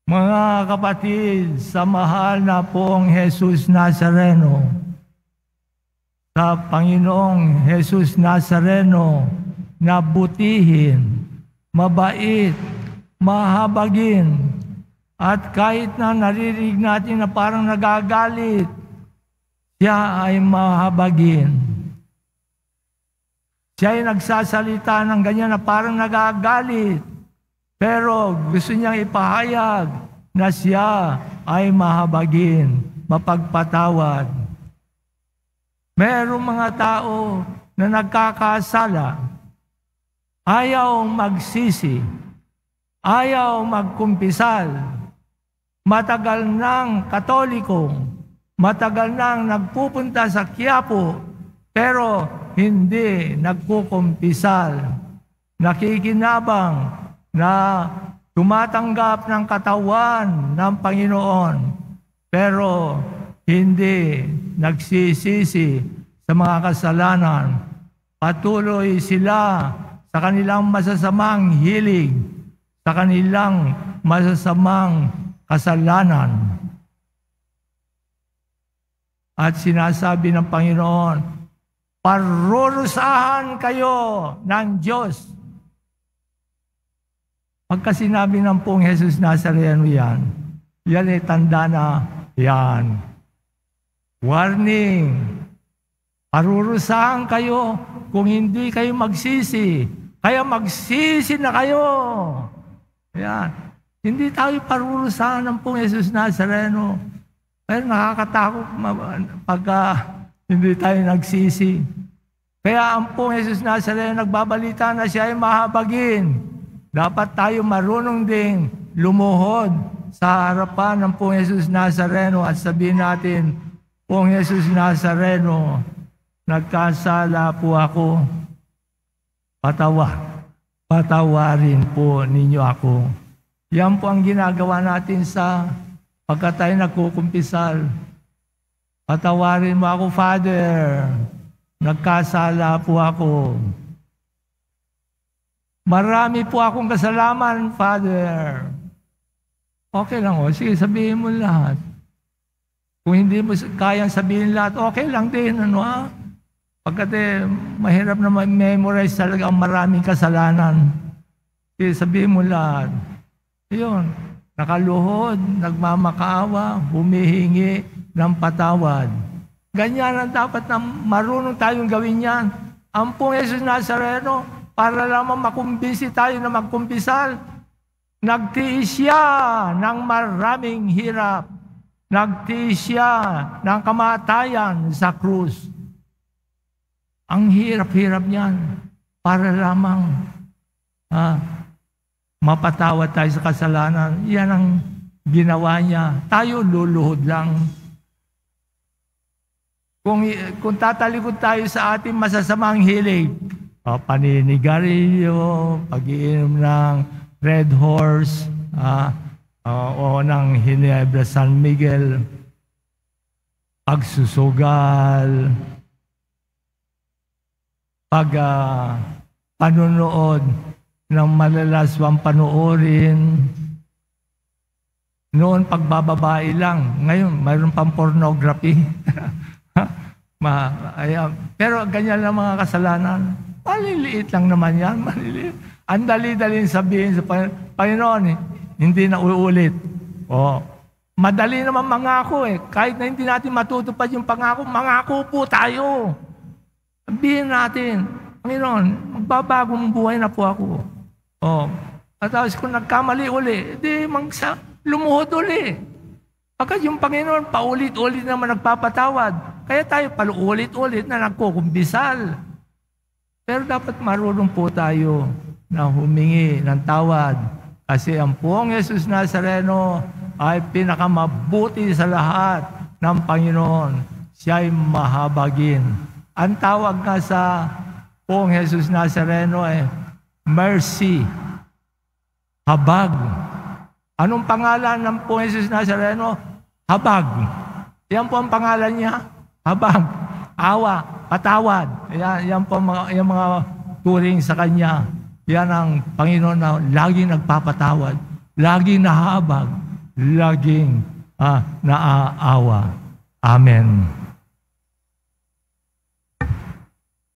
Mga kapatid, sa mahal na pong Jesus Nazareno, sa Panginoong Jesus Nazareno na butihin, mabait, mahabagin, at kahit na naririnig natin na parang nagagalit, siya ay mahabagin. Siya ay nagsasalita ng ganyan na parang nagagalit, pero gusto niyang ipahayag na siya ay mahabagin, mapagpatawad. Merong mga tao na nagkakasala, ayaw magsisi, ayaw magkumpisal, matagal nang Katoliko, matagal nang nagpupunta sa Quiapo, pero hindi nagkukumpisal, nakikinabang na tumatanggap ng katawan ng Panginoon, pero hindi nagsisisi sa mga kasalanan. Patuloy sila sa kanilang masasamang hilig, sa kanilang masasamang kasalanan. At sinasabi ng Panginoon, parurusahan kayo ng Diyos. Pagka sinabi ng pong Jesus Nazareno yan ay tanda na yan. Warning, parurusahan kayo kung hindi kayo magsisi. Kaya magsisi na kayo. Yan. Hindi tayo parurusahan ng pong Jesus Nazareno. Pero nakakatakot pagka hindi tayo nagsisi. Kaya ang pong Jesus Nazareno nagbabalita na siya ay mahabagin. Dapat tayo marunong ding lumuhod sa harapan ng pong Jesus Nazareno at sabihin natin, Pong Jesus Nazareno, nagkasala po ako. Patawarin po ninyo ako. Yan po ang ginagawa natin sa pagka tayo nagkukumpisal. Patawarin mo ako, Father. Nagkasala po ako. Marami po akong kasalanan, Father. Okay lang o. Sige, sabihin mo lahat. Kung hindi mo kayang sabihin lahat, okay lang din. Pagkat mahirap na memorize talaga ang maraming kasalanan. Sige, sabihin mo lahat. Yun. Nakaluhod, nagmamakaawa, humihingi ng patawad. Ganyan ang dapat na marunong tayong gawin yan. Ang pong Jesus Nazareno, para lamang makumbisi tayo na magkumpisal, nagtiis siya ng maraming hirap. Nagtiis siya ng kamatayan sa krus. Ang hirap-hirap niyan para lamang mapatawad tayo sa kasalanan. Yan ang ginawa niya. Tayo luluhod lang. Kung tatalikod tayo sa ating masasamang hilig, paninigarilyo, pag-iinom ng Red Horse, o ng Ginebra San Miguel, pagsusugal, panunood ng malalaswang panoorin. Noon pagbababae lang, ngayon mayroon pang pornography. Pero ganyan lang mga kasalanan. Maliliit lang naman yan, maliliit. Ang dali-dali sabihin sa Panginoon, hindi na uulit. Madali naman mangako eh. Kahit na hindi natin matutupad yung pangako, mangako po tayo. Sabihin natin, Panginoon, magbabagong buhay na po ako. At tapos kung nagkamali uli, lumuhod uli. Pagkat yung Panginoon, paulit-ulit naman nagpapatawad. Kaya tayo paluulit-ulit na nagkukumbisal. Pero dapat marunong po tayo na humingi ng tawad. Kasi ang pong Jesus Nazareno ay pinakamabuti sa lahat ng Panginoon. Siya ay mahabagin. Ang tawag nga sa pong Jesus Nazareno ay mercy, habag. Anong pangalan ng pong Jesus Nazareno? Habag. Yan po ang pangalan niya. Habag, awa, patawad. Yan po yung mga turing sa Kanya. Yan ang Panginoon na laging nagpapatawad, laging nahabag, laging naaawa. Amen.